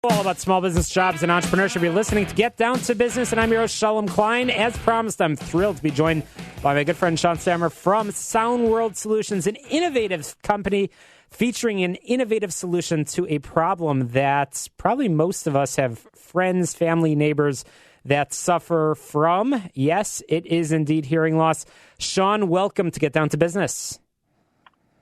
All about small business, jobs, and entrepreneurship. You're listening to Get Down to Business, and I'm your host, Shalom Klein. As promised, I'm thrilled to be joined by my good friend Shawn Stahmer from Sound World Solutions, an innovative company featuring an innovative solution to a problem that probably most of us have friends, family, neighbors that suffer from. Yes, it is indeed hearing loss. Shawn, welcome to Get Down to Business.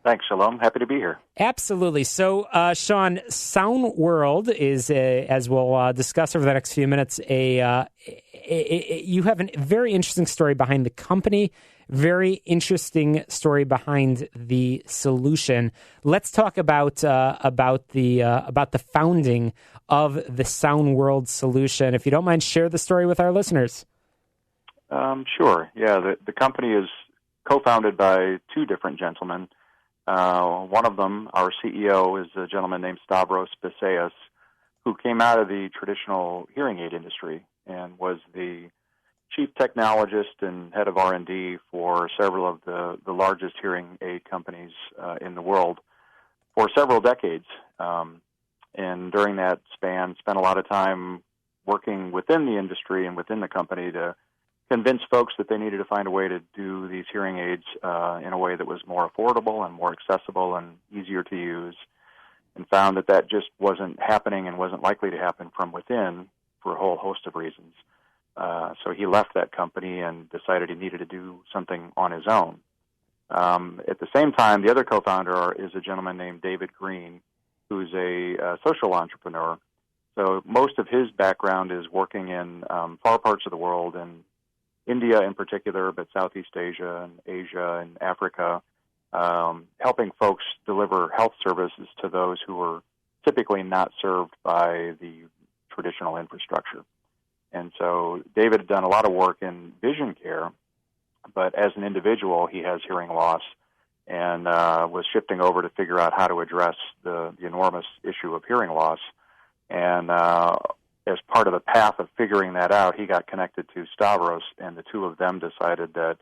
Thanks, Shalom. Happy to be here. Absolutely. So, Shawn, Sound World is, as we'll discuss over the next few minutes, you have a very interesting story behind the company, very interesting story behind the solution. Let's talk about the founding of the Sound World solution. If you don't mind, share the story with our listeners. Sure. Yeah, the company is co-founded by two different gentlemen. One of them, our CEO, is a gentleman named Stavros Biseas, who came out of the traditional hearing aid industry and was the chief technologist and head of R&D for several of the largest hearing aid companies in the world for several decades. And during that span, spent a lot of time working within the industry and within the company to convince folks that they needed to find a way to do these hearing aids in a way that was more affordable and more accessible and easier to use, and found that just wasn't happening and wasn't likely to happen from within for a whole host of reasons. So he left that company and decided he needed to do something on his own. At the same time, the other co-founder is a gentleman named David Green, who's a social entrepreneur. So most of his background is working in far parts of the world, and India in particular, but Southeast Asia and Asia and Africa, helping folks deliver health services to those who are typically not served by the traditional infrastructure. And so David had done a lot of work in vision care, but as an individual, he has hearing loss and was shifting over to figure out how to address the enormous issue of hearing loss. And as part of the path of figuring that out, he got connected to Stavros, and the two of them decided that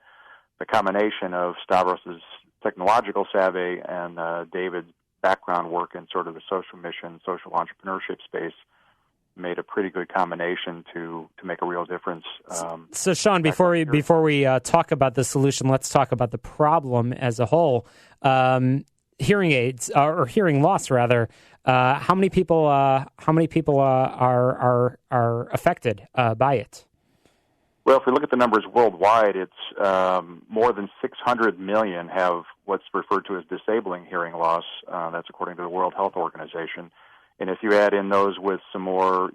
the combination of Stavros's technological savvy and David's background work in sort of the social mission, social entrepreneurship space made a pretty good combination to make a real difference. So, Shawn, before we talk about the solution, let's talk about the problem as a whole. Hearing aids or hearing loss, rather. How many people are affected by it? Well, if we look at the numbers worldwide, it's more than 600 million have what's referred to as disabling hearing loss. That's according to the World Health Organization. And if you add in those with some more,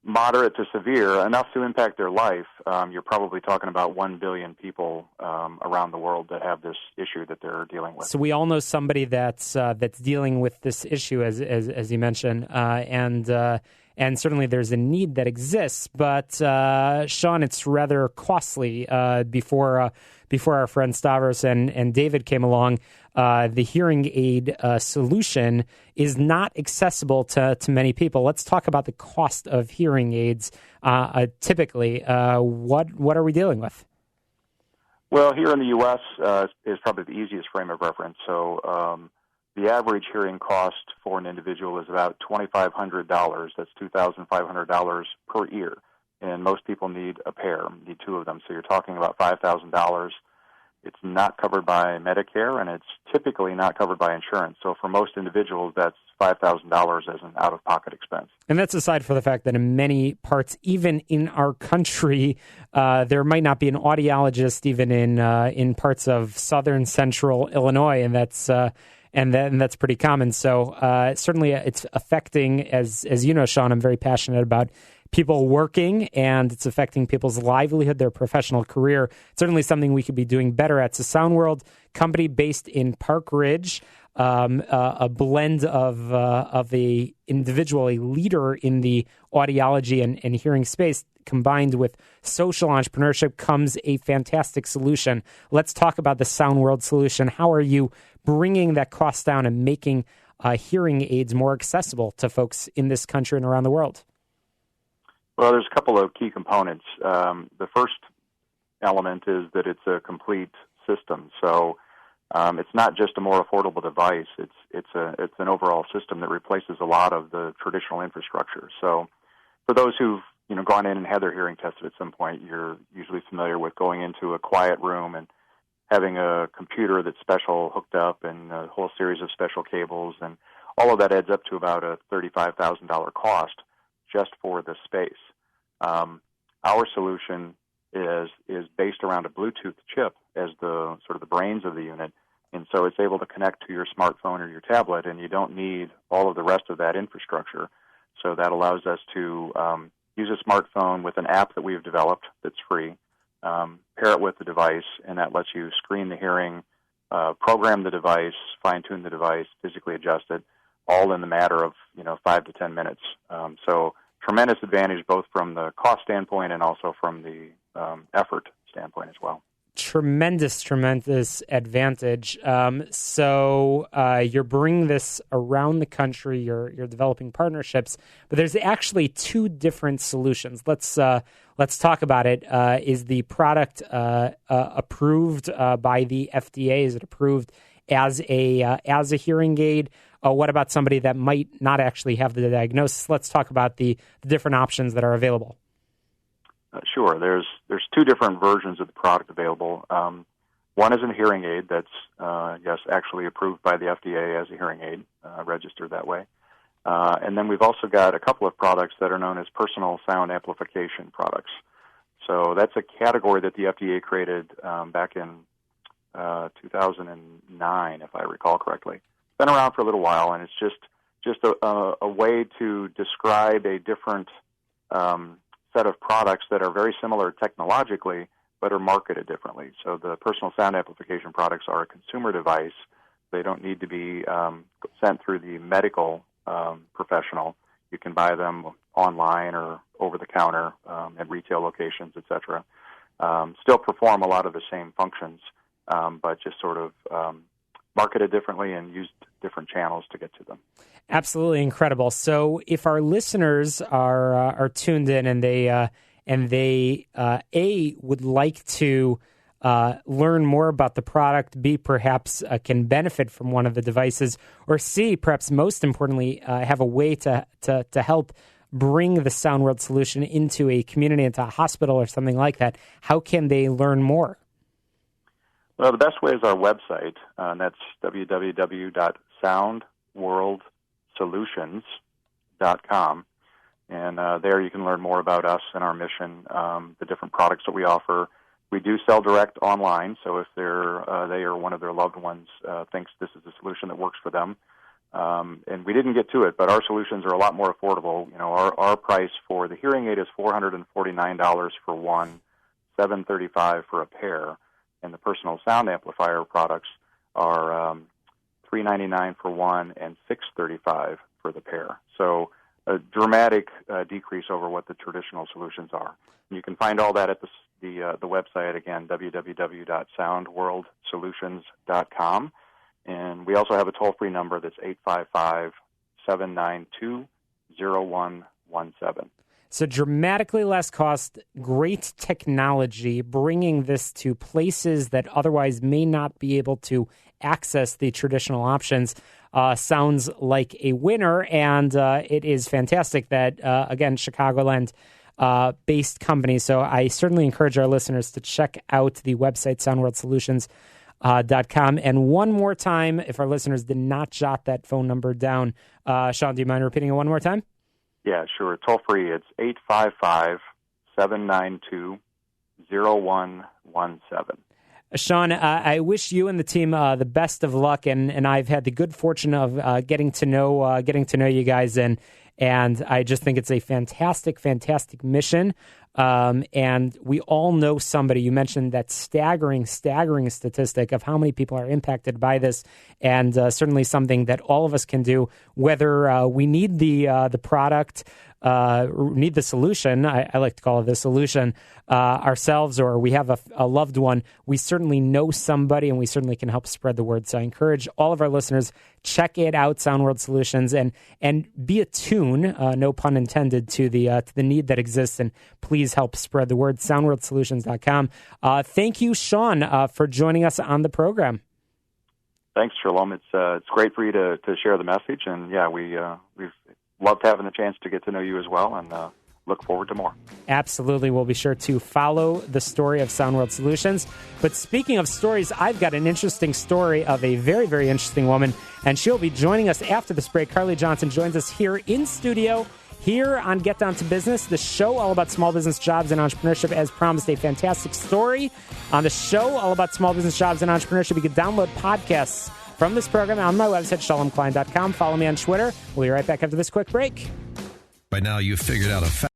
moderate to severe, enough to impact their life, you're probably talking about 1 billion people around the world that have this issue that they're dealing with. So we all know somebody that's dealing with this issue, as you mentioned, and certainly there's a need that exists. But Shawn, it's rather costly. Before our friend Stavros and David came along, the hearing aid solution is not accessible to many people. Let's talk about the cost of hearing aids. Typically, what are we dealing with? Well, here in the U.S. Is probably the easiest frame of reference. So the average hearing cost for an individual is about $2,500. That's $2,500 per ear. And most people need a pair, need two of them. So you're talking about $5,000. It's not covered by Medicare, and it's typically not covered by insurance. So for most individuals, that's $5,000 as an out-of-pocket expense. And that's aside from the fact that in many parts, even in our country, there might not be an audiologist even in parts of southern central Illinois, and that's pretty common. So certainly it's affecting, as you know, Shawn, I'm very passionate about people working, and it's affecting people's livelihood, their professional career. It's certainly something we could be doing better at. So Sound World, company based in Park Ridge, a blend of a individual, a leader in the audiology and hearing space, combined with social entrepreneurship comes a fantastic solution. Let's talk about the Sound World solution. How are you bringing that cost down and making hearing aids more accessible to folks in this country and around the world? Well, there's a couple of key components. The first element is that it's a complete system. So It's not just a more affordable device. It's an overall system that replaces a lot of the traditional infrastructure. So for those who've gone in and had their hearing tested at some point, you're usually familiar with going into a quiet room and having a computer that's special hooked up and a whole series of special cables, and all of that adds up to about a $35,000 cost just for the space. Our solution is based around a Bluetooth chip as the sort of the brains of the unit, and so it's able to connect to your smartphone or your tablet, and you don't need all of the rest of that infrastructure. So that allows us to use a smartphone with an app that we've developed that's free, pair it with the device, and that lets you screen the hearing, program the device, fine-tune the device, physically adjust it, all in the matter of 5 to 10 minutes. So tremendous advantage both from the cost standpoint and also from the effort standpoint as well. Tremendous advantage. So you're bringing this around the country. You're developing partnerships, but there's actually two different solutions. Let's talk about it. Is the product approved by the FDA? Is it approved as a hearing aid? What about somebody that might not actually have the diagnosis? Let's talk about the different options that are available. Sure. There's two different versions of the product available. One is a hearing aid that's, actually approved by the FDA as a hearing aid, registered that way. And then we've also got a couple of products that are known as personal sound amplification products. So that's a category that the FDA created back in 2009, if I recall correctly. It's been around for a little while, and it's just a way to describe a different set of products that are very similar technologically, but are marketed differently. So the personal sound amplification products are a consumer device. They don't need to be sent through the medical professional. You can buy them online or over the counter at retail locations, etc. Still perform a lot of the same functions, but just sort of marketed differently and used different channels to get to them. Absolutely incredible. So, if our listeners are tuned in and they would like to learn more about the product, B, perhaps can benefit from one of the devices, or C, perhaps most importantly, have a way to help bring the Sound World solution into a community, into a hospital or something like that, how can they learn more? Well, the best way is our website, and that's www.soundworldsolutions.com. And there you can learn more about us and our mission, the different products that we offer. We do sell direct online, so if they or one of their loved ones thinks this is a solution that works for them, and we didn't get to it, but our solutions are a lot more affordable. Our price for the hearing aid is $449 for one, $735 for a pair. And the personal sound amplifier products are $399 for one and $635 for the pair. So a dramatic decrease over what the traditional solutions are. And you can find all that at the website, again, www.soundworldsolutions.com. And we also have a toll-free number that's 855-792-0117. So dramatically less cost, great technology, bringing this to places that otherwise may not be able to access the traditional options. Sounds like a winner, and it is fantastic that, again, Chicagoland-based company. So I certainly encourage our listeners to check out the website, soundworldsolutions.com. And one more time, if our listeners did not jot that phone number down, Shawn, do you mind repeating it one more time? Yeah, sure. Toll free. It's 855-792-0117. Shawn, I wish you and the team the best of luck, and I've had the good fortune of getting to know you guys, and I just think it's a fantastic mission. And we all know somebody. You mentioned that staggering statistic of how many people are impacted by this, and certainly something that all of us can do, whether we need the product, need the solution. I like to call it the solution ourselves, or we have a loved one. We certainly know somebody, and we certainly can help spread the word. So I encourage all of our listeners, check it out, Sound World Solutions, and be attuned, no pun intended, to the need that exists, and please help spread the word. SoundWorldSolutions.com. Thank you, Shawn, for joining us on the program. Thanks, Shalom. It's great for you to share the message, and yeah, we've loved having the chance to get to know you as well, and look forward to more. Absolutely. We'll be sure to follow the story of Sound World Solutions. But speaking of stories, I've got an interesting story of a very, very interesting woman, and she'll be joining us after this break. Carly Johnson joins us here in studio, here on Get Down to Business, the show all about small business, jobs, and entrepreneurship. As promised, a fantastic story on the show all about small business, jobs, and entrepreneurship. You can download podcasts from this program on my website, shalomklein.com. Follow me on Twitter. We'll be right back after this quick break. By now, you've figured out a